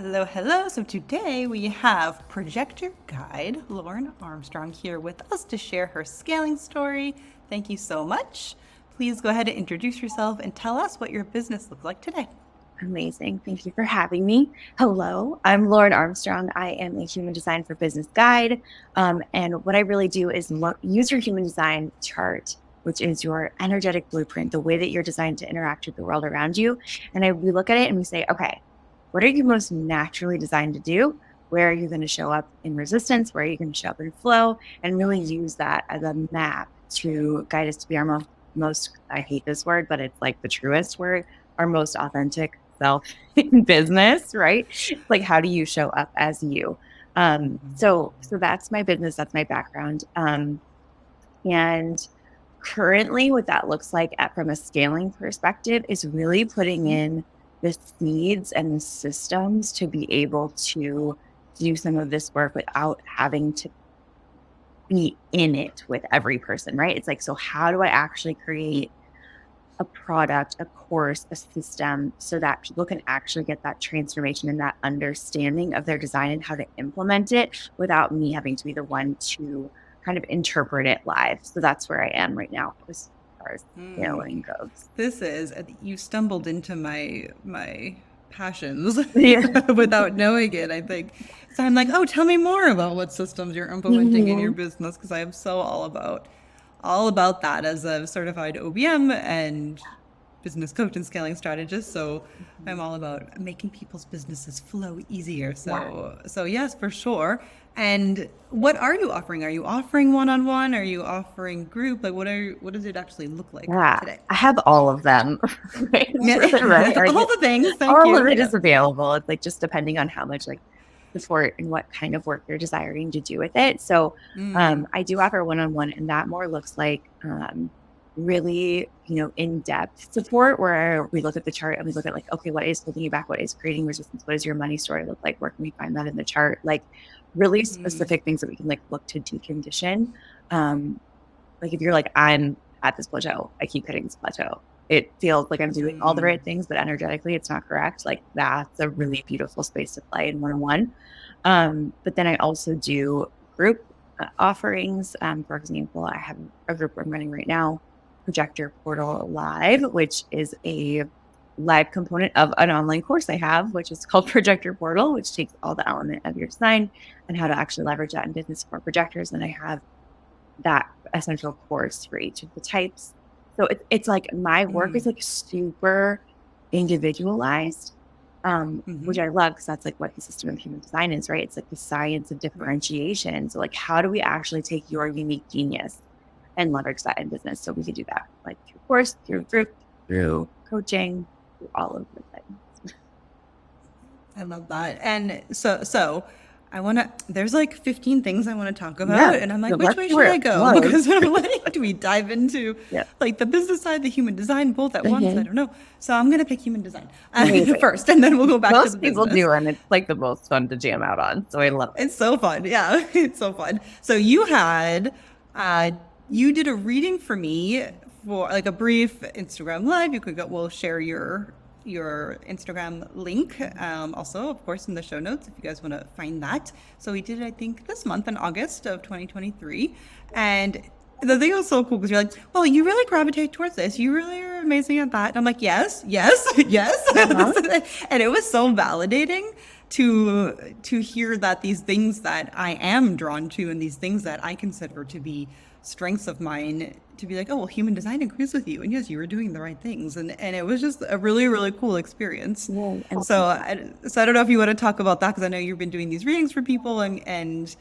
Hello, hello. So today we have projector guide Lauren Armstrong here with us to share her scaling story. Thank you so much. Please go ahead and introduce yourself and tell us what your business looks like today. Amazing. Thank you for having me. Hello, I'm Lauren Armstrong. I am a human design for business guide. And what I really do is use your human design chart, which is your energetic blueprint, the way that you're designed to interact with the world around you. We look at it and we say, okay, what are you most naturally designed to do? Where are you going to show up in resistance? Where are you going to show up in flow? And really use that as a map to guide us to be our most, I hate this word, but it's like the truest word, our most authentic self in business, right? Like, how do you show up as you? So that's my business. That's my background. And currently, what that looks like from a scaling perspective is really putting in the seeds and the systems to be able to do some of this work without having to be in it with every person, right? It's like, so how do I actually create a product, a course, a system so that people can actually get that transformation and that understanding of their design and how to implement it without me having to be the one to kind of interpret it live. So that's where I am right now as far as scaling goes. You stumbled into my passions Yeah. without knowing it, I think. So I'm like, oh, tell me more about what systems you're implementing in your Mhm. business because I am so all about that as a certified OBM and business coach and scaling strategist. So I'm all about making people's businesses flow easier. Yeah. So yes, for sure. And what are you offering? Are you offering one-on-one? Are you offering group? Like what does it actually look like Yeah. today? I have all of them. Right. It's Yeah. really right. All the things. Thank All of you. it Yeah. is available. It's like just depending on how much like support and what kind of work you're desiring to do with it. So I do offer one-on-one, and that more looks like really, in-depth support where we look at the chart and we look at like, okay, what is holding you back? What is creating resistance? What does your money story look like? Where can we find that in the chart? Like really specific things that we can like look to decondition. Um, like if you're like, I'm at this plateau, I keep hitting this plateau. It feels like I'm doing all the right things, but energetically it's not correct. Like that's a really beautiful space to play in one-on-one. But then I also do group offerings. For example, I have a group I'm running right now, Projector Portal Live, which is a live component of an online course I have, which is called Projector Portal, which takes all the element of your design and how to actually leverage that in business for projectors. And I have that essential course for each of the types. So it's like my work is like super individualized, which I love because that's like what the system of human design is, right? It's like the science of Right. differentiation. So like, how do we actually take your unique genius and leverage that in business? So we could do that like through course, through group, through coaching, through all of the things. I love that. And so I want to, there's like 15 things I want to talk Yeah. about. And I'm So like, which let's way see should where I it go? flows. Because I'm like, do we dive into Yeah. like the business side, the human design, both at once? I Mhm. don't know. So I'm going to pick human design Amazing. first, and then we'll go back to the Most people business. do, and it's like the most fun to jam out on. So I love it. It's so fun. Yeah, it's so fun. So uh, you did a reading for me for like a brief Instagram live. You could go, we'll share your Instagram link, also, of course, in the show notes if you guys want to find that. So we did it, I think, this month in August of 2023. And the thing was so cool because you're like, well, you really gravitate towards this. You really are amazing at that. And I'm like, yes, yes, yes. Uh-huh. And it was so validating to hear that these things that I am drawn to and these things that I consider to be strengths of mine to be like, oh well, human design agrees with you, and yes, you were doing the right things, and it was just a really really cool experience. Yeah, and So I don't know if you want to talk about that because I know you've been doing these readings for people, and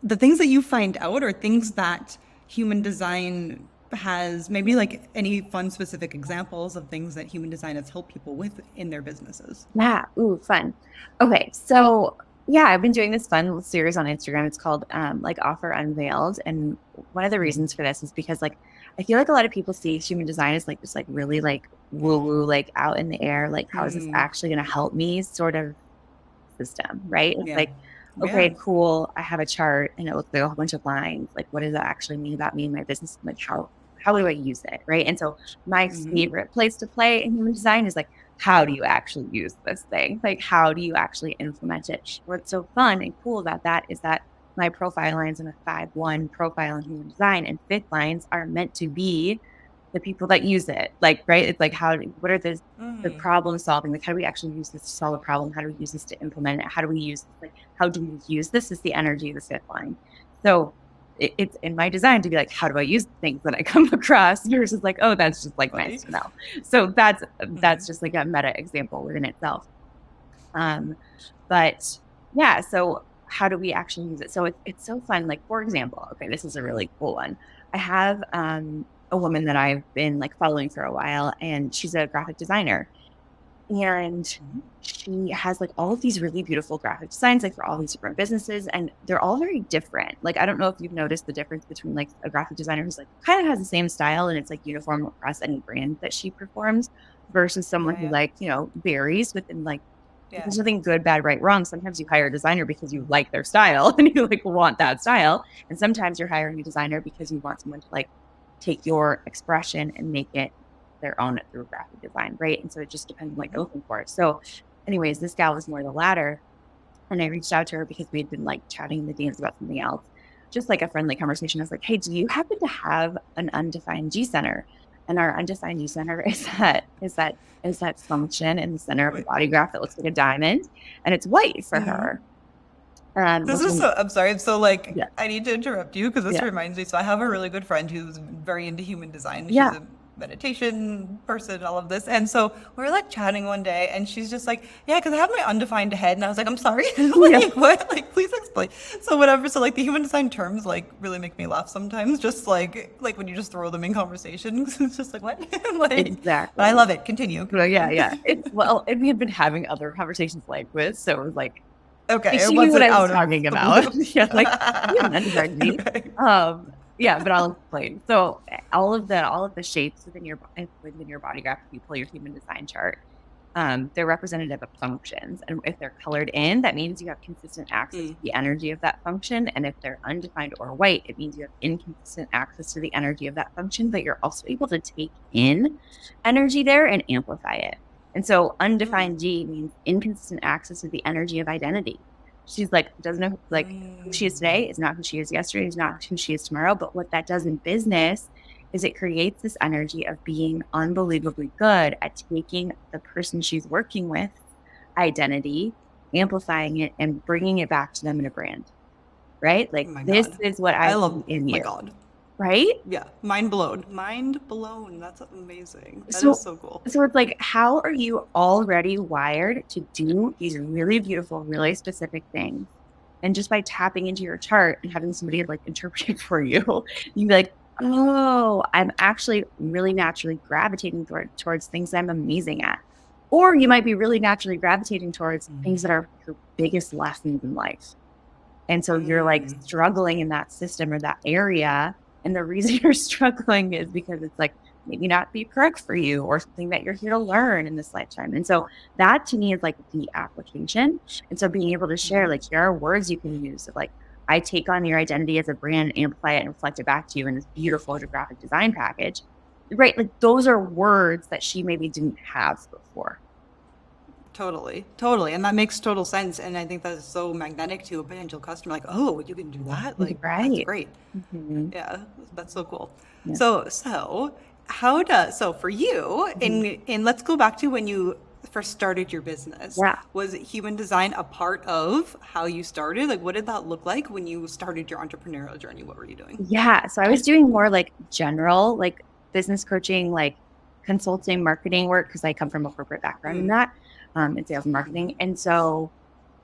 the things that you find out are things that human design has, maybe like any fun specific examples of things that human design has helped people with in their businesses. yeah, ooh, fun. Okay, so yeah, I've been doing this fun series on Instagram. It's called like Offer Unveiled, and one of the reasons for this is because like I feel like a lot of people see human design as like this like really like woo woo like out in the air, like how is this actually going to help me sort of system, right? It's Yeah. like, Yeah. okay, cool. I have a chart and it looks like a whole bunch of lines. Like, what does that actually mean about me and my business? Like, how do I use it? Right. And so my favorite place to play in human design is like how do you actually use this thing? Like, how do you actually implement it? What's so fun and cool about that is that my profile lines in a 5-1 profile in human design and fifth lines are meant to be the people that use it. Like, right? It's like, what are the problem solving? Like, how do we actually use this to solve a problem? How do we use this to implement it? How do we use this? Like, how do we use this is the energy of the fifth line. So it's in my design to be like, how do I use things that I come across versus like, oh, that's just like nice to know. So that's just like a meta example within itself. But yeah, so how do we actually use it? So it's so fun. Like, for example, okay, this is a really cool one. I have a woman that I've been like following for a while, and she's a graphic designer. And she has like all of these really beautiful graphic designs, like for all these different businesses, and they're all very different. Like, I don't know if you've noticed the difference between like a graphic designer who's like kind of has the same style and it's like uniform across any brand that she performs versus someone who like, varies within like, there's nothing good, bad, right, wrong. Sometimes you hire a designer because you like their style and you like want that style. And sometimes you're hiring a designer because you want someone to like take your expression and make it their own through graphic design, right? And so it just depends on what you're looking for. So anyways, this gal was more the latter. And I reached out to her because we had been like chatting in the DMs about something else, just like a friendly conversation. I was like, hey, do you happen to have an undefined G center? And our undefined G center is that function in the center of a body graph that looks like a diamond, and it's white for her. This is so, I'm sorry. So like, I need to interrupt you because this reminds me. So I have a really good friend who's very into human design. She's a meditation person, all of this. And so we were like chatting one day and she's just like, yeah, because I have my undefined head. And I was like, I'm sorry. Like, what? Like, please explain. So whatever. So like the human design terms like really make me laugh sometimes. Just like when you just throw them in conversation. It's just like, what? Like, exactly. But I love it. Continue. Well, yeah. And we had been having other conversations like this. So it was like, okay, she knew what I was talking about. Yeah, like, but I'll explain. So all of the shapes within your body graph, if you pull your human design chart, they're representative of functions. And if they're colored in, that means you have consistent access to the energy of that function. And if they're undefined or white, it means you have inconsistent access to the energy of that function, but you're also able to take in energy there and amplify it. And so undefined G means inconsistent access to the energy of identity. She's like, doesn't know, like, who she is today is not who she is yesterday, is not who she is tomorrow. But what that does in business is it creates this energy of being unbelievably good at taking the person she's working with identity, amplifying it, and bringing it back to them in a brand. Right? Like, this is what I love in you. My God. Right? Yeah. Mind blown. That's amazing. That is so cool. So it's like, how are you already wired to do these really beautiful, really specific things? And just by tapping into your chart and having somebody like interpret it for you, you'd be like, oh, I'm actually really naturally gravitating towards things I'm amazing at. Or you might be really naturally gravitating towards things that are your biggest lessons in life. And so you're like struggling in that system or that area. And the reason you're struggling is because it's like maybe not be correct for you or something that you're here to learn in this lifetime. And so that to me is like the application. And so being able to share, like, here are words you can use of like, I take on your identity as a brand, amplify it and reflect it back to you in this beautiful graphic design package, right? Like, those are words that she maybe didn't have before. Totally. And that makes total sense. And I think that's so magnetic to a potential customer. Like, oh, you can do that? Like, that's great. Yeah, that's so cool. Yeah. So for you, and let's go back to when you first started your business. Yeah. Was human design a part of how you started? Like, what did that look like when you started your entrepreneurial journey? What were you doing? Yeah. So I was doing more like general, like business coaching, like consulting, marketing work, because I come from a corporate background in that. In sales and marketing. And so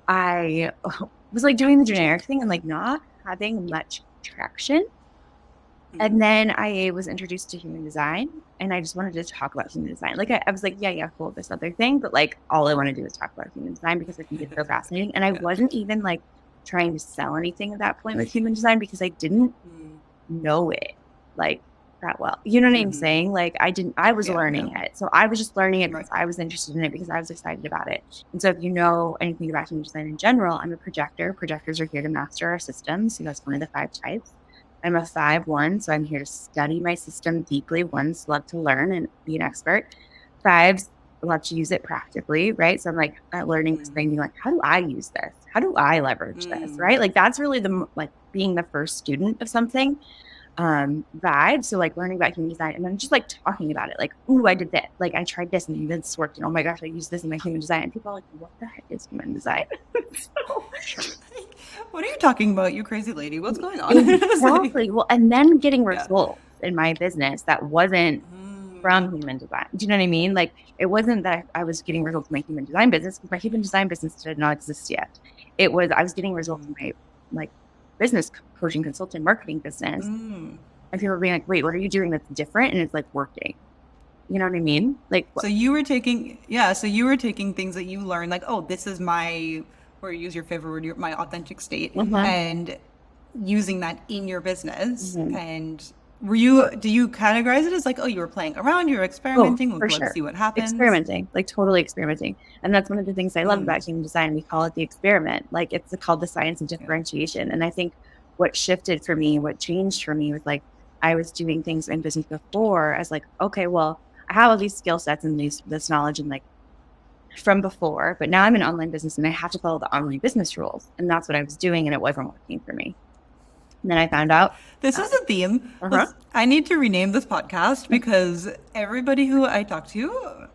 I was like doing the generic thing and like not having much traction. And then I was introduced to human design and I just wanted to talk about human design. Like I was like, yeah, cool, this other thing. But like all I want to do is talk about human design because I think it's so fascinating. And I wasn't even like trying to sell anything at that point with human design because I didn't know it like that well. You know what I'm saying? Like I was learning it. So I was just learning it because I was interested in it because I was excited about it. And so if you know anything about human design in general, I'm a projector. Projectors are here to master our systems. So that's one of the 5 types. I'm a 5-1, so I'm here to study my system deeply. 1s love to learn and be an expert. 5s let's use it practically, right? So I'm like learning this thing, being like, how do I use this? How do I leverage this, right? Like that's really like being the first student of something vibe. So like learning about human design and then just like talking about it, like, ooh, I did that. Like I tried this and this worked. And oh my gosh, I used this in my human design. And people are like, what the heck is human design? So, What are you talking about, you crazy lady? What's going on? exactly. Well, and then getting Yeah. results in my business that wasn't from human design. Do you know what I mean? Like it wasn't that I was getting results in my human design business because my human design business did not exist yet. It was I was getting results in my like business coaching, consultant, marketing business. And people were being like, wait, what are you doing that's different? And it's like working. You know what I mean? Like, So you were taking, yeah, so you were taking things that you learned, like, oh, this is my, or use your favorite word, my authentic state, and using that in your business. And do you categorize it as like, oh, you were playing around, you were experimenting, for let's sure. see what happens? Experimenting, like totally experimenting. And that's one of the things I love about human design. We call it the experiment. Like it's called the science of differentiation. And I think what shifted for me, what changed for me was like, I was doing things in business before as like, okay, well, I have all these skill sets and this knowledge and like from before, but now I'm in online business and I have to follow the online business rules. And that's what I was doing. And it wasn't working for me. And then I found out this is a theme. I need to rename this podcast because everybody who I talk to,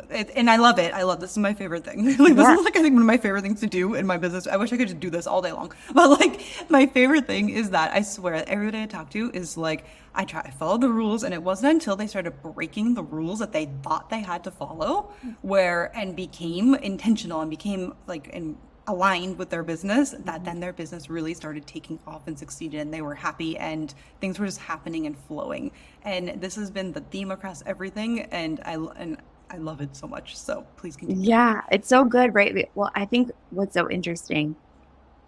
and I love it. I love this is my favorite thing. Like this is like I think one of my favorite things to do in my business. I wish I could just do this all day long. But like my favorite thing is that I swear everybody I talk to is like I follow the rules, and it wasn't until they started breaking the rules that they thought they had to follow, and became intentional and became like aligned with their business, that then their business really started taking off and succeeded, and they were happy and things were just happening and flowing. And this has been the theme across everything, and I love it so much. So please continue. Yeah, it's so good, right? Well, I think what's so interesting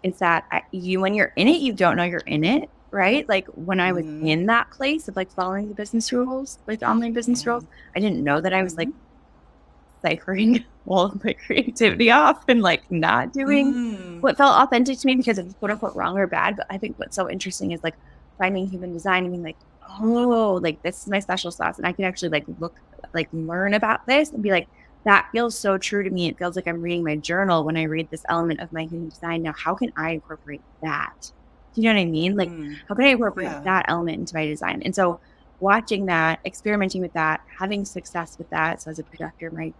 is that when you're in it, you don't know you're in it, right? Like when I was in that place of like following the business rules, like the online business rules, I didn't know that I was like ciphering all of my creativity off and like not doing what felt authentic to me because it was quote unquote wrong or bad. But I think what's so interesting is like finding human design and being like, oh, like this is my special sauce. And I can actually like learn about this and be like, that feels so true to me. It feels like I'm reading my journal when I read this element of my human design. Now, how can I incorporate that? Do you know what I mean? Like, how can I incorporate that element into my design? And so watching that, experimenting with that, having success with that. So as a projector, my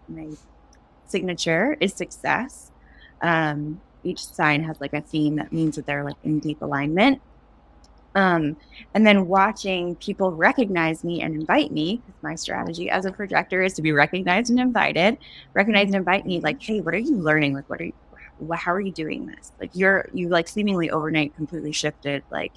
signature is success. Each sign has like a theme that means that they're like in deep alignment. And then watching people recognize me and invite me, because my strategy as a projector is to be recognized and invited, recognize and invite me like, hey, what are you learning? Like, how are you doing this? Like you like seemingly overnight completely shifted, like,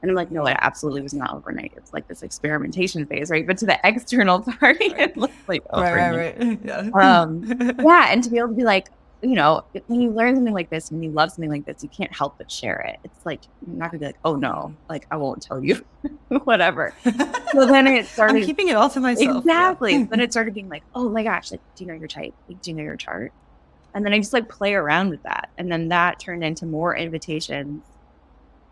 and I'm like, no, it absolutely was not overnight. It's like this experimentation phase, right? But to the external party, it looks like overnight. Right. Yeah. And to be able to be like, you know, when you learn something like this, when you love something like this, you can't help but share it. It's like, you're not gonna be like, oh no, like I won't tell you, whatever. So then it started. I'm keeping it all to myself. Exactly. Yeah. Then it started being like, oh my gosh, like, do you know your type? Like, do you know your chart? And then I just like play around with that. And then that turned into more invitations.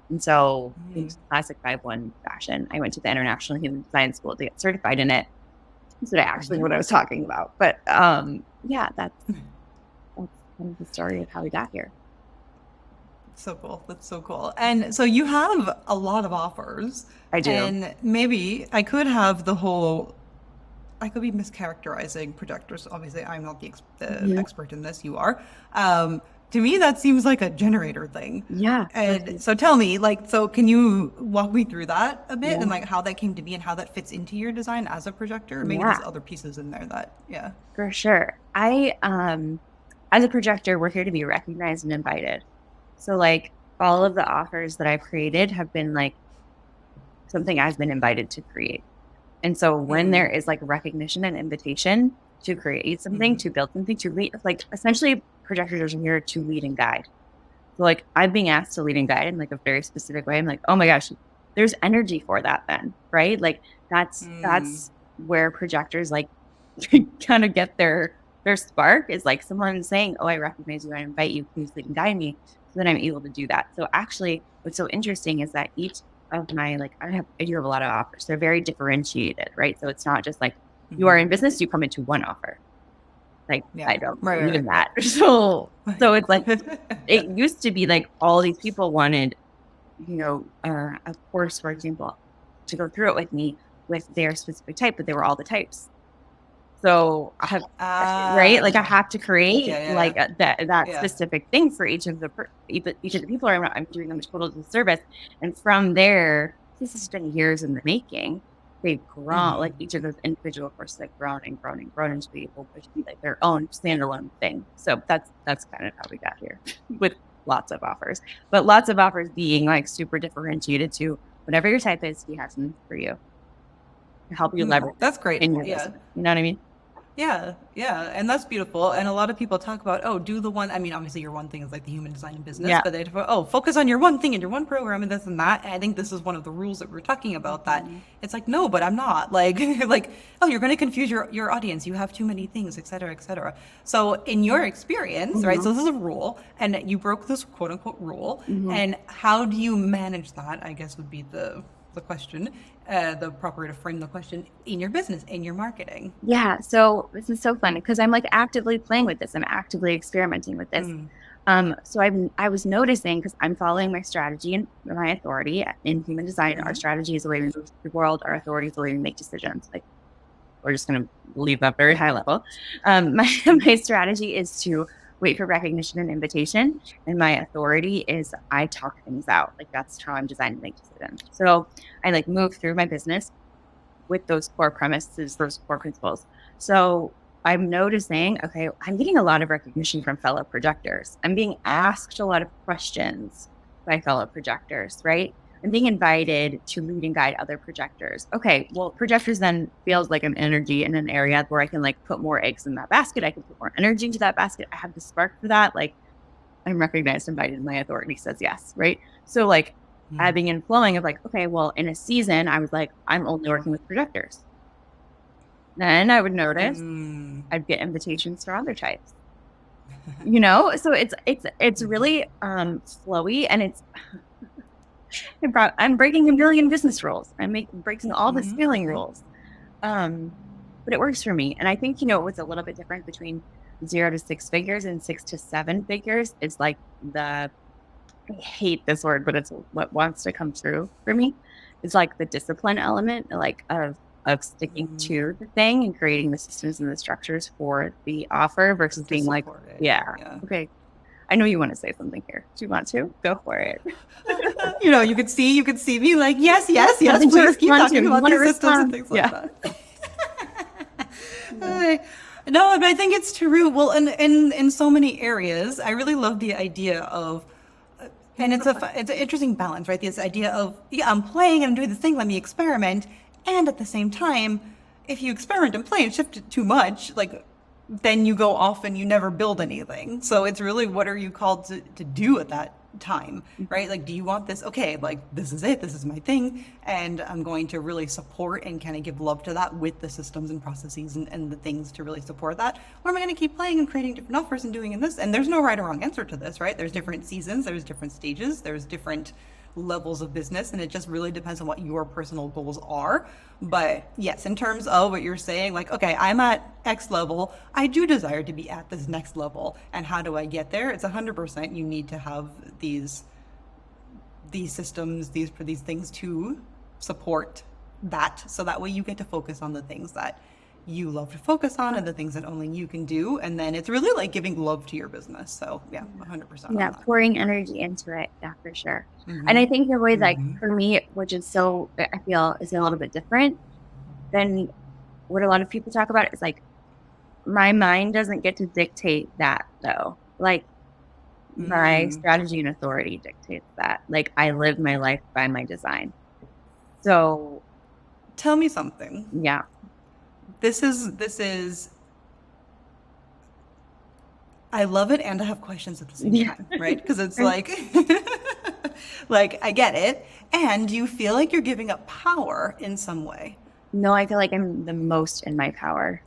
And so in classic 5-1 fashion, I went to the International Human Design School to get certified in it. So that actually what I was talking about. But yeah, that's kind of the story of how we got here. So cool. That's so cool. And so you have a lot of offers. I do. And maybe I could be mischaracterizing projectors. Obviously, I'm not the expert in this. You are. To me, that seems like a generator thing. Yeah. And so tell me, like, so can you walk me through that a bit and like how that came to be and how that fits into your design as a projector? Maybe there's other pieces in there that, For sure. I, as a projector, we're here to be recognized and invited. So like all of the offers that I've created have been like something I've been invited to create. And so when there is like recognition and invitation to create something, to build something, to lead, like essentially projectors are here to lead and guide. So like I'm being asked to lead and guide in like a very specific way. I'm like, oh my gosh, there's energy for that then, right? Like that's where projectors like kind of get their spark is like someone saying, oh, I recognize you, I invite you, please lead and guide me. So then I'm able to do that. So actually what's so interesting is that each of my, like I do have a lot of offers. They're very differentiated, right? So it's not just like you are in business, you come into one offer. Like, Yeah. I don't Right, believe in right, that. So it's like, it used to be like all these people wanted, a course, for example, to go through it with me with their specific type, but they were all the types. So I have, right? Like I Ah, have to create yeah. that Yeah. specific thing for each of the people I'm doing them a total disservice. And from there, this has been years in the making. They've grown, Mhm. like each of those individual courses, like grown and grown and grown into be able to be like their own standalone thing. So that's kind of how we got here with lots of offers, but lots of offers being like super differentiated to whatever your type is, we have something for you to help you leverage it That's great. in your Yeah. business. You know what I mean? Yeah, and that's beautiful. And a lot of people talk about, oh, do the one. I mean, obviously, your one thing is like the human design in business, Yeah. but they focus on your one thing and your one program and this and that. And I think this is one of the rules that we're talking about. That it's like, no, but I'm not like oh, you're going to confuse your audience. You have too many things, et cetera, et cetera. So in your experience, right? Mhm. So this is a rule, and you broke this quote unquote rule. Mhm. And how do you manage that? I guess would be the question, the proper way to frame the question in your business, in your marketing. Yeah. So this is so fun because I'm like actively playing with this. I'm actively experimenting with this. Mm. So I was noticing because I'm following my strategy and my authority in human design. Our strategy is the way we move through the world. Our authority is the way we make decisions. Like we're just going to leave that very high level. My strategy is to wait for recognition and invitation, and my authority is I talk things out. Like that's how I'm designed to make decisions. So I like move through my business with those core premises, those core principles. So I'm noticing, okay, I'm getting a lot of recognition from fellow projectors. I'm being asked a lot of questions by fellow projectors, right? I'm being invited to lead and guide other projectors. Okay, well, projectors then feels like an energy in an area where I can like put more eggs in that basket. I can put more energy into that basket. I have the spark for that. Like I'm recognized, invited, my authority says yes, right? So like ebbing and flowing of like, okay, well, in a season, I was like, I'm only working with projectors. Then I would notice I'd get invitations for other types. So it's really flowy and it's I'm breaking a million business rules. Breaking all the scaling rules. But it works for me. And I think, what's a little bit different between 0 to 6 figures and 6 to 7 figures is like I hate this word, but it's what wants to come through for me. It's like the discipline element, like of sticking to the thing and creating the systems and the structures for the offer versus being like, yeah, okay. I know you want to say something here. Do you want to? Go for it. You could see me like, yes, please keep talking about these systems and things like that. No, but I think it's true. Well, in so many areas, I really love the idea of, and it's an interesting balance, right? This idea of, yeah, I'm playing and I'm doing this thing, let me experiment, and at the same time, if you experiment and play and shift it too much, like then you go off and you never build anything. So it's really, what are you called to do at that time, right? Like, do you want this? Okay, like this is it, this is my thing, and I'm going to really support and kind of give love to that with the systems and processes and the things to really support that. Or am I going to keep playing and creating different offers and doing this? And there's no right or wrong answer to this, right? There's different seasons, there's different stages, there's different levels of business, and it just really depends on what your personal goals are. But yes, in terms of what you're saying, like, okay, I'm at X level, I do desire to be at this next level, and how do I get there? It's 100% you need to have these systems, these things to support that, so that way you get to focus on the things that you love to focus on and the things that only you can do, and then it's really like giving love to your business. So yeah, 100%. Yeah, pouring energy into it. Yeah, for sure. And I think the way, like for me, which is I feel is a little bit different than what a lot of people talk about, is like my mind doesn't get to dictate that though. Like my strategy and authority dictates that. Like I live my life by my design. So tell me something. Yeah. This is I love it, and I have questions at the same time, right? Because it's like like I get it, and you feel like you're giving up power in some way. No, I feel like I'm the most in my power.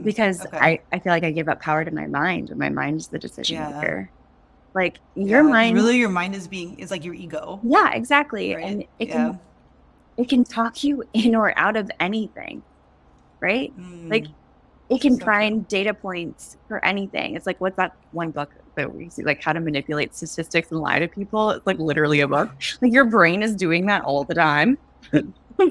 Because I feel like I give up power to my mind, and my mind is the decision maker. Like your mind, really, your mind is like your ego. Yeah, exactly. Right? And it can talk you in or out of anything, right? Like it can So find data points for anything. It's like, what's that one book that we see, like how to manipulate statistics and lie to people? It's like literally a book. Like your brain is doing that all the time.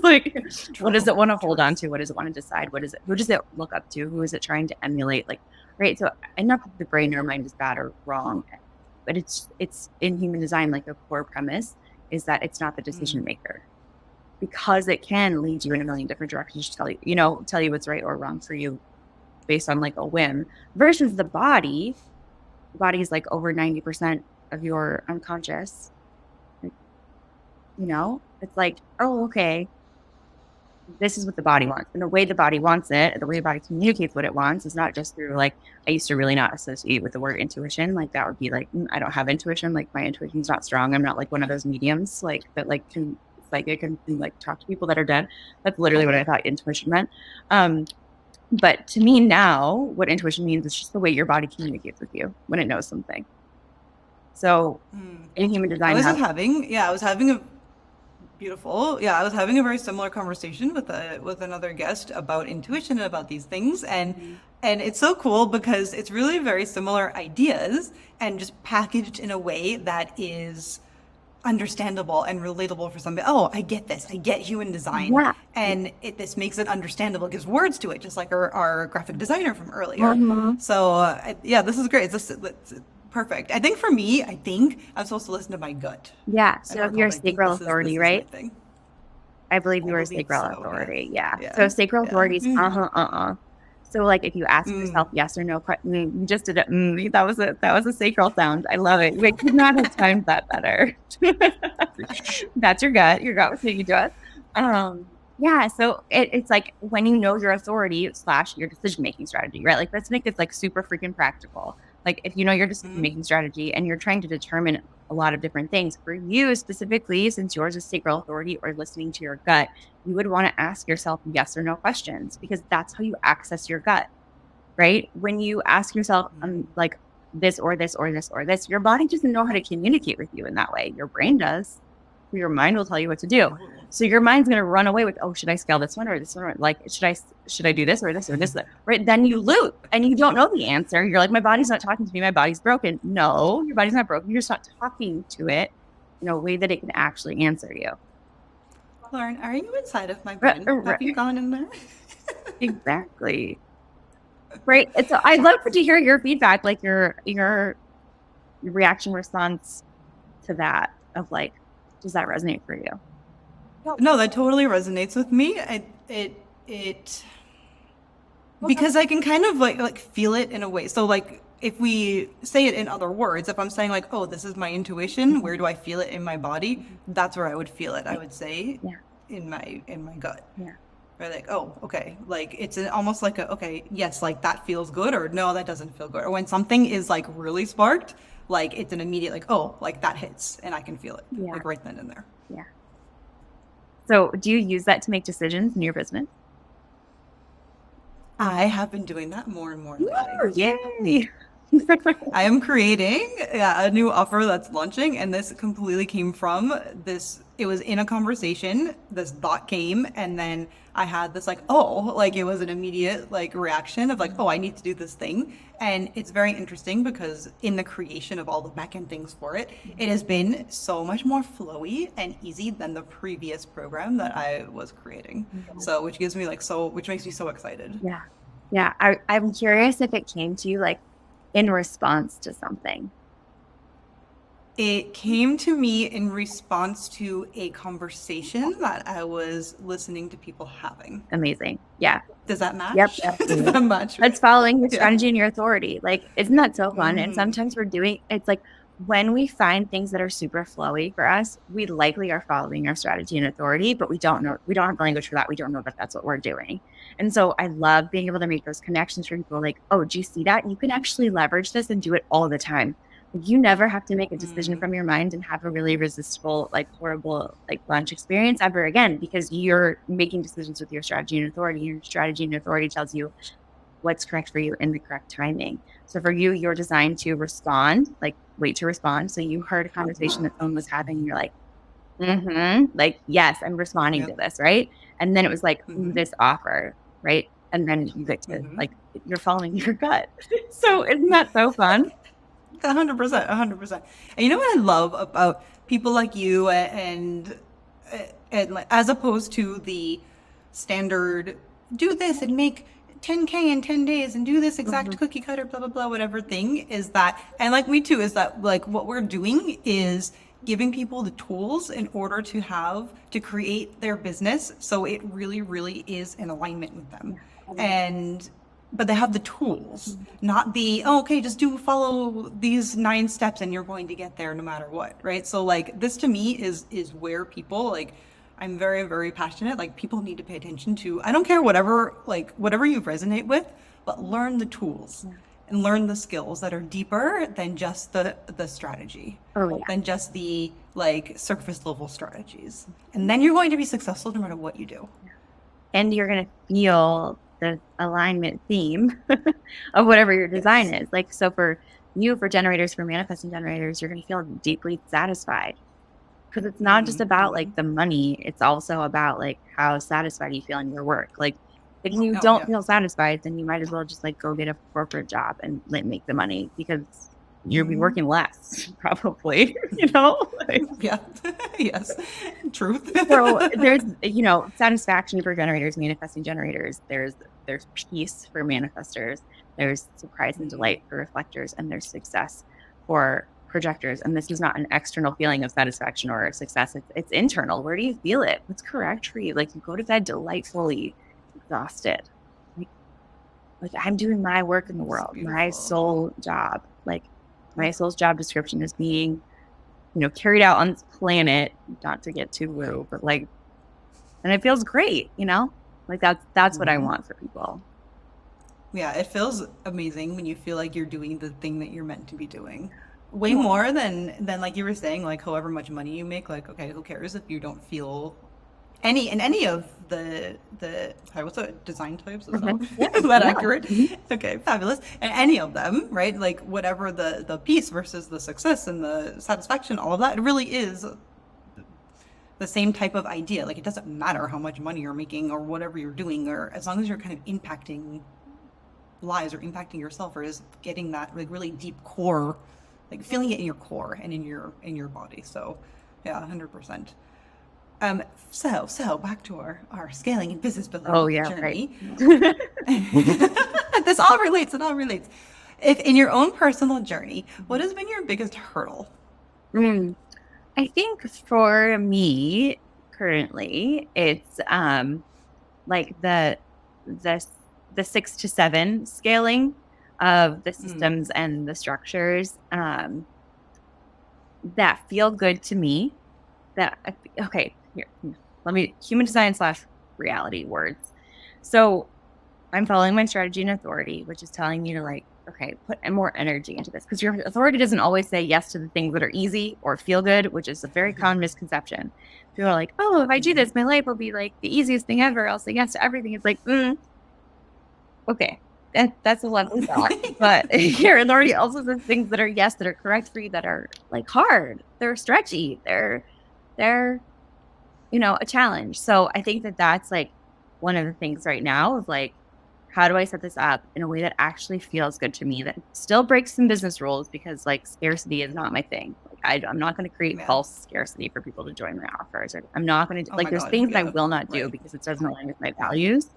Like, what does it want to hold on to? What does it want to decide? What is it? Who does it look up to? Who is it trying to emulate? Like, right. So, and not that the brain or mind is bad or wrong, but it's in human design, like a core premise is that it's not the decision maker, because it can lead you in a million different directions to tell you what's right or wrong for you based on like a whim, versus the body. The body is like over 90% of your unconscious. It's like, oh, okay, this is what the body wants. And the way the body wants it, the way the body communicates what it wants is not just through like, I used to really not associate with the word intuition. Like that would be like, I don't have intuition. Like my intuition's not strong. I'm not like one of those mediums like that, like can psychic and like talk to people that are dead. That's literally what I thought intuition meant. But to me now, what intuition means is just the way your body communicates with you when it knows something. So in human design, I was having a beautiful. Yeah, I was having a very similar conversation with another guest about intuition and about these things, and it's so cool because it's really very similar ideas and just packaged in a way that is understandable and relatable for somebody. Oh, I get this. I get human design, yeah. and this makes it understandable. It gives words to it, just like our graphic designer from earlier. So yeah, this is great. It's perfect. I think for me, I'm supposed to listen to my gut. Yeah. So if you're a sacral authority, right? I believe you are a sacral so, authority. Yeah. So sacral authorities, So like if you ask yourself yes or no, you just did it. That was a sacral sound. I love it. We could not have timed that better. That's your gut. Your gut was saying you do it. Yeah. So it's like when you know your authority / your decision-making strategy, right? Like let's make this like super freaking practical. Like if you know your decision-making strategy and you're trying to determine a lot of different things, for you specifically, since yours is sacral authority or listening to your gut, you would want to ask yourself yes or no questions, because that's how you access your gut, right? When you ask yourself like this or this or this or this, your body doesn't know how to communicate with you in that way. Your brain does. Your mind will tell you what to do. So your mind's going to run away with, oh, should I scale this one or this one? Like, should I do this or this or this? Right? Then you loop and you don't know the answer. You're like, my body's not talking to me. My body's broken. No, your body's not broken. You're just not talking to it in a way that it can actually answer you. Lauren, are you inside of my brain? Have you gone in there? Exactly. Right. So I'd love to hear your feedback, like your reaction response to that of like, does that resonate for you? No, that totally resonates with me. Because I can kind of like feel it in a way. So like if we say it in other words, if I'm saying like, oh, this is my intuition, where do I feel it in my body? That's where I would feel it. I would say in my gut. Yeah. Or like, oh, okay. Like it's almost like okay, yes, like that feels good, or no, that doesn't feel good. Or when something is like really sparked, like it's an immediate like, oh, like that hits and I can feel it like right then and there. Yeah. So do you use that to make decisions in your business? I have been doing that more and more lately. Yay. I am creating a new offer that's launching, and this completely came from this. It was in a conversation, this thought came, and then I had this like, oh, like it was an immediate like reaction of like, oh, I need to do this thing. And it's very interesting because in the creation of all the back end things for it, it has been so much more flowy and easy than the previous program that I was creating. So which gives me like which makes me so excited. Yeah. I'm curious if it came to you like in response to something. It came to me in response to a conversation that I was listening to people having. Amazing. Yeah. Does that match? Yep. Does that match? That's following your strategy and your authority. Like, isn't that so fun? And sometimes it's like when we find things that are super flowy for us, we likely are following our strategy and authority, but we don't have the language for that. We don't know that that's what we're doing. And so I love being able to make those connections for people like, oh, do you see that? You can actually leverage this and do it all the time. You never have to make a decision from your mind and have a really resistible, like horrible, like lunch experience ever again, because you're making decisions with your strategy and authority. Your strategy and authority tells you what's correct for you in the correct timing. So for you, you're designed to respond, like wait to respond. So you heard a conversation that someone was having and you're like, like, yes, I'm responding to this, right? And then it was like, this offer, right? and then you get to Hmm. like you're following your gut. So isn't that so fun? 100%, 100%. And you know what I love about people like you and like, as opposed to the standard do this and make 10K in 10 days and do this exact Mhm. cookie cutter blah blah blah whatever thing is that, and like me too, is that like what we're doing is giving people the tools in order to have to create their business so it really really is in alignment with them. Yeah, I love it. And but they have the tools, Mhm. not the, oh, okay, just do follow these 9 steps and you're going to get there no matter what, right? So like this to me is where people like, I'm very very passionate, like people need to pay attention to, I don't care whatever, like whatever you resonate with, but learn the tools Yeah. and learn the skills that are deeper than just the strategy, Oh yeah. than just the like surface level strategies, and then you're going to be successful no matter what you do. And you're going to feel the alignment theme of whatever your design Yes. is. Like, so for you, for generators, for manifesting generators, you're going to feel deeply satisfied because it's not just about like Mm-hmm. the money. It's also about like how satisfied you feel in your work. Like, if you Oh don't yeah. feel satisfied, then you might as well just like go get a corporate job and like make the money because you'll be Mm-hmm. working less probably, you know? Like, Yeah. Yes. Truth. so there's, satisfaction for generators, manifesting generators. There's peace for manifestors. There's surprise and Mhm. delight for reflectors, and there's success for projectors. And this is not an external feeling of satisfaction or success. It's internal. Where do you feel it? What's correct for you? Like you go to bed delightfully exhausted. Like, like I'm doing my work in the It's world, my beautiful. soul job. Like my Yep. soul's job description is being carried out on this planet, not to get too woo, but like, and it feels great, like that's what I Hmm. want for people. Yeah, it feels amazing when you feel like you're doing the thing that you're meant to be doing. Way Yeah. more than like you were saying, like however much money you make, like okay, who cares if you don't feel any of the sorry, what's that, design types, is that Mhm. Yeah. is that Yeah. accurate? Mhm. Okay, fabulous. And any of them, right? Like whatever the peace versus the success and the satisfaction, all of that, it really is the same type of idea. Like it doesn't matter how much money you're making or whatever you're doing, or as long as you're kind of impacting lives or impacting yourself, or is getting that like really deep core, like feeling it in your core and in your body. So yeah, 100%. So back to our scaling and business Oh building yeah. Right. journey. This all relates. It all relates. If in your own personal journey, what has been your biggest hurdle? Mm. I think for me currently, it's like the the 6 to 7 scaling of the Mm, systems and the structures that feel good to me. Okay, here, let me human design slash reality words. So I'm following my strategy and authority, which is telling me to like, okay, put more energy into this because your authority doesn't always say yes to the things that are easy or feel good, which is a very common misconception. People are like, oh, if I do this, my life will be like the easiest thing ever. I'll say yes to everything. It's like, okay, that's a lovely thought. But your authority also says things that are yes, that are correct for you, that are like hard, they're stretchy, they're a challenge. So I think that that's like one of the things right now of like, how do I set this up in a way that actually feels good to me, that still breaks some business rules because like scarcity is not my thing. Like I'm not going to create yeah. false scarcity for people to join my offers. Or I'm not going to Oh like, my there's God. things that I Yeah. will not do Right. because it doesn't align with my values.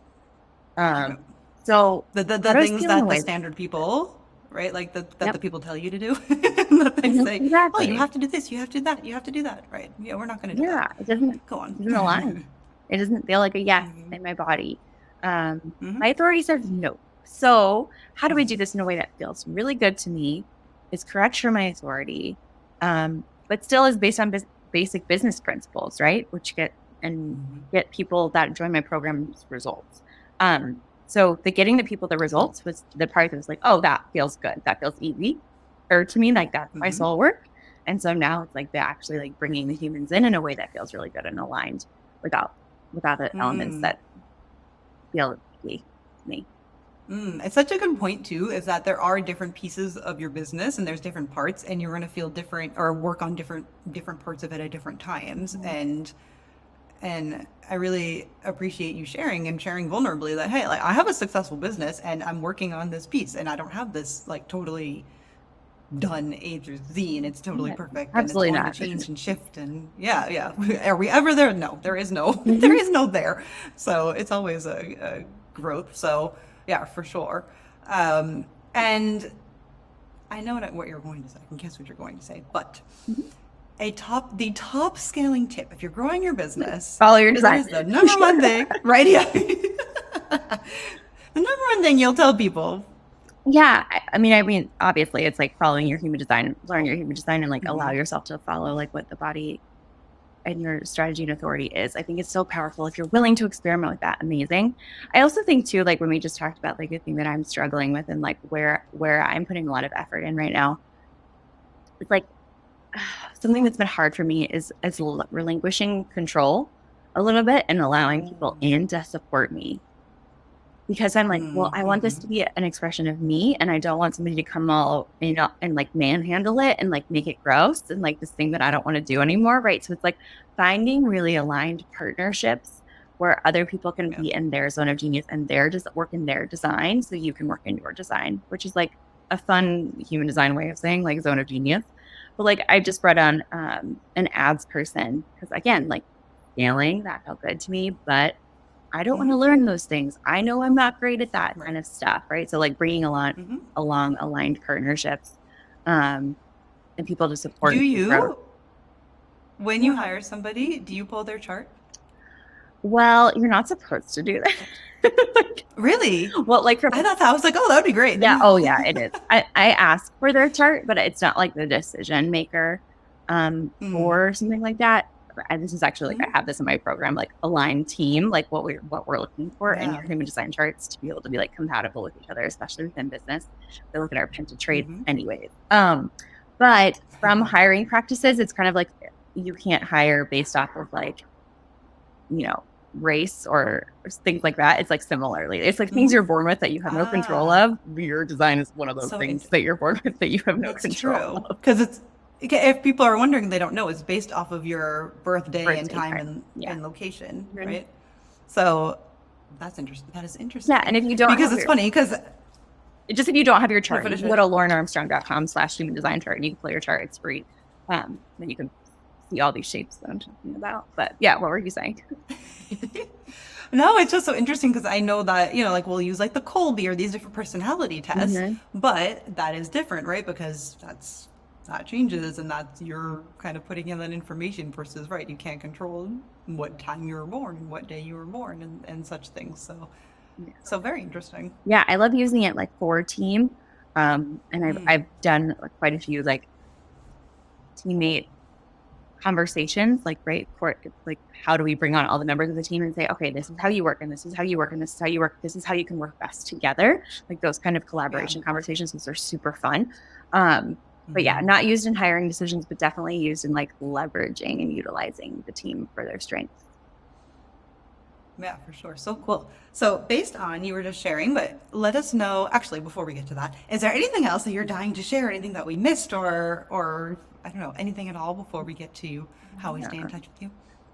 Yep. So how The do I things feel in a that the way? standard people, right? Like that the Yep. people tell you to do, that they say, oh, you Exactly. have to do this, you have to do that, you have to do that, right? Yeah, we're not going to do that. Yeah. It doesn't, Go on. it doesn't align. It doesn't feel like a yes Hmm. in my body. Hmm. My authority says no. So how do I do this in a way that feels really good to me, is correct for my authority, but still is based on basic business principles, right? Which get people that join my programs results. So the getting the people the results was the part that was like, oh, that feels good. That feels easy. Or to me, like that's my Hmm. soul work. And so now it's like the actually like bringing the humans in a way that feels really good and aligned without the elements Mm. that feel icky to me. It's such a good point too, is that there are different pieces of your business and there's different parts, and you're going to feel different or work on different parts of it at different times. Mhm. And And I really appreciate you sharing and sharing vulnerably that, hey, like I have a successful business and I'm working on this piece and I don't have this like totally done A through Z and it's totally Yeah, perfect and it's absolutely going to not. change and shift and yeah. Are we ever there? No, there is no, there Mhm. is no there. So it's always a growth. So yeah, for sure. And I know what you're going to say. I can guess what you're going to say, but the top scaling tip if you're growing your business, Follow your what design. is the number one thing, right? Yeah. The number one thing you'll tell people. Yeah, I mean, obviously, it's like following your human design, learn your human design, and like allow Mhm. yourself to follow like what the body and your strategy and authority is. I think it's so powerful if you're willing to experiment with that. Amazing. I also think too, like when we just talked about like the thing that I'm struggling with and like where I'm putting a lot of effort in right now, it's like something that's been hard for me is relinquishing control a little bit and allowing people in to support me because I'm like, well, I want this to Mm-hmm. be an expression of me, and I don't want somebody to come all, and like manhandle it and like make it gross and like this thing that I don't want to do anymore, right? So it's like finding really aligned partnerships where other people can Yeah. be in their zone of genius and they're just work in their design, so you can work in your design, which is like a fun human design way of saying like zone of genius. But like I just brought on an ads person because again, like scaling that felt good to me, but I don't want Mm-hmm. to learn those things. I know I'm not great at that Right. kind of stuff, right? So like bringing Mm-hmm. along aligned partnerships, um, and people to support Do me and grow. you, when you hire somebody, do you pull their chart? Well, you're not supposed to do that. Like, Really? well, like from I thought that I was like, oh, that would be great. yeah, oh yeah, it is. I ask for their chart, but it's not like the decision maker Mm-hmm. or something like that. And this is actually like I have this in my program, like aligned team, like what we're looking for in Yeah. your human design charts to be able to be like compatible with each other, especially within business. They look at our pentatrates Mm-hmm. anyways. But from hiring practices, it's kind of like you can't hire based off of like, you know, race or things like that. It's like similarly, it's like things Mm-hmm. you're born with that you have no control Ah, of. Your design is one of those so things that you're born with that you have no it's control true of. because it's okay, if people are wondering, they don't know. It's based off of your birthday and Birthday time time. Yeah. and location, Mhm. right? So that's interesting. That is Yeah. interesting And if you don't because have it's your, funny because just if you don't have your no, chart, you finish can go to it. laurenarmstrong.com/human design chart and you can pull your chart. It's free. Then you can see all these shapes that I'm talking about. But yeah, what were you saying? No, it's just so interesting because I know that, like we'll use like the Colby or these different personality tests, Mm-hmm. but that is different, right? Because that changes and that's you're kind of putting in that information versus, right, you can't control what time you were born and what day you were born and such things. So very interesting. Yeah, I love using it like for a team. And Mm. I've done like, quite a few like teammate conversations, like right for like how do we bring on all the members of the team and say, okay, this is how you work, and this is how you work, and this is how you work, this is how you can work best together. Like those kind of Yeah. collaboration conversations, which are super fun. But yeah, Hmm. not used in hiring decisions, but definitely used in like leveraging and utilizing the team for their strengths. Yeah, for sure. So cool. So based on you were just sharing, but let us know, actually, before we get to that, is there anything else that you're dying to share, anything that we missed or I don't know, anything at all before we get to how we stay in Yeah. touch with you?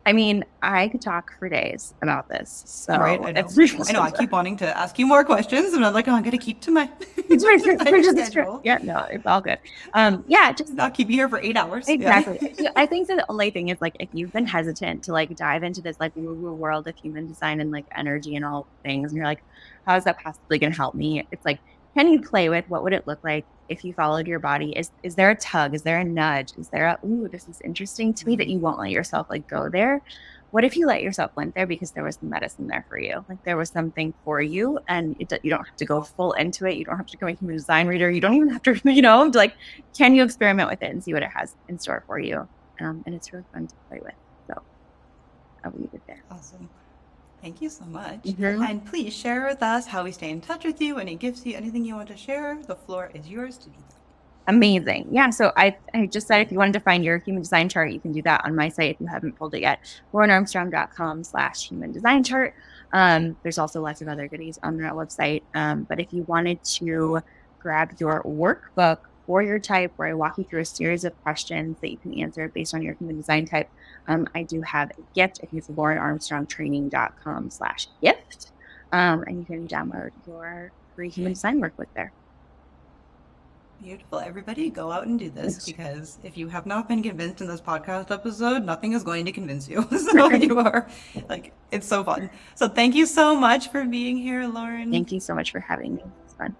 I mean, I could talk for days about this. Right, So I know. it's I know. I keep wanting to ask you more questions, and I'm like, oh, I'm gonna keep to my it's very to my schedule, yeah, no, it's all good. Yeah, just not keep you here for 8 hours. Yeah. exactly. Yeah, I think that the only thing is like if you've been hesitant to like dive into this like woo-woo world of human design and like energy and all things, and you're like, how is that possibly going to help me? It's like, can you play with what would it look like if you followed your body? Is there a tug? Is there a nudge? Is there a ooh, this is interesting to me that you won't let yourself like go there? What if you let yourself went there because there was some medicine there for you? Like there was something for you, and you don't have to go full into it. You don't have to go a human design reader. You don't even have to, like, can you experiment with it and see what it has in store for you? And it's really fun to play with. So I'll leave it there. Awesome. Thank you so much. Mhm. And please share with us how we stay in touch with you, any gifts, anything you want to share. The floor is yours to do that. Amazing. Yeah. So I just said if you wanted to find your human design chart, you can do that on my site if you haven't pulled it yet. laurenarmstrong.com/human design chart. There's also lots of other goodies on that website. But if you wanted to grab your workbook for your type, where I walk you through a series of questions that you can answer based on your human design type. I do have a gift if you go to laurenarmstrongtraining.com/gift. And you can download your free human design workbook there. Beautiful. Everybody go out and do this, because if you have not been convinced in this podcast episode, nothing is going to convince you. So you are like, it's so fun. So thank you so much for being here, Lauren. Thank you so much for having me. It's fun.